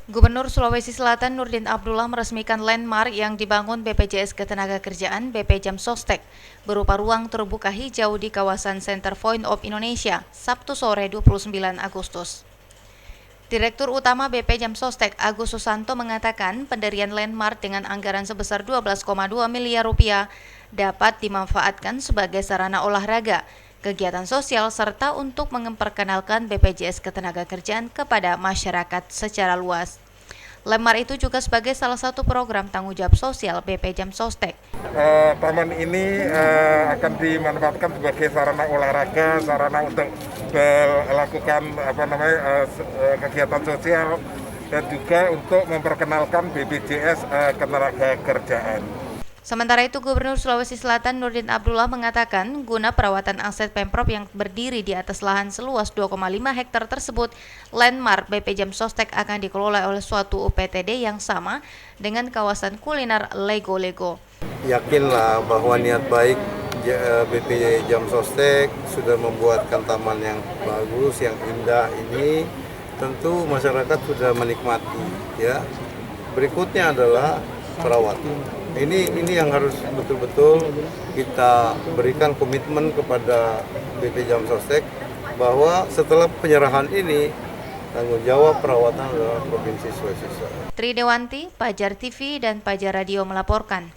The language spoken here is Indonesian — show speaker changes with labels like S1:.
S1: Gubernur Sulawesi Selatan Nurdin Abdullah meresmikan landmark yang dibangun BPJS Ketenagakerjaan BP Jam Sostek berupa ruang terbuka hijau di kawasan Center Point of Indonesia, Sabtu sore 29 Agustus. Direktur Utama BP Jam Sostek Agus Susanto mengatakan pendirian landmark dengan anggaran sebesar 12,2 miliar rupiah dapat dimanfaatkan sebagai sarana olahraga, kegiatan sosial, serta untuk memperkenalkan BPJS Ketenagakerjaan kepada masyarakat secara luas. Landmark itu juga sebagai salah satu program tanggung jawab sosial BP Jam Sostek.
S2: Taman ini akan dimanfaatkan sebagai sarana olahraga, sarana untuk melakukan kegiatan sosial, dan juga untuk memperkenalkan BPJS Ketenagakerjaan.
S1: Sementara itu, Gubernur Sulawesi Selatan Nurdin Abdullah mengatakan guna perawatan aset Pemprov yang berdiri di atas lahan seluas 2,5 hektar tersebut, landmark BP Jam Sostek akan dikelola oleh suatu UPTD yang sama dengan kawasan kuliner Lego-Lego.
S3: Yakinlah bahwa niat baik BP Jam Sostek sudah membuatkan taman yang bagus, yang indah ini, tentu masyarakat sudah menikmati. Ya, berikutnya adalah perawatan. Ini yang harus betul-betul kita berikan komitmen kepada BP Jam Sostek bahwa setelah penyerahan ini tanggung jawab perawatan adalah Provinsi Sulawesi Selatan.
S1: Tri Dewanti, Pajar TV dan Pajar Radio melaporkan.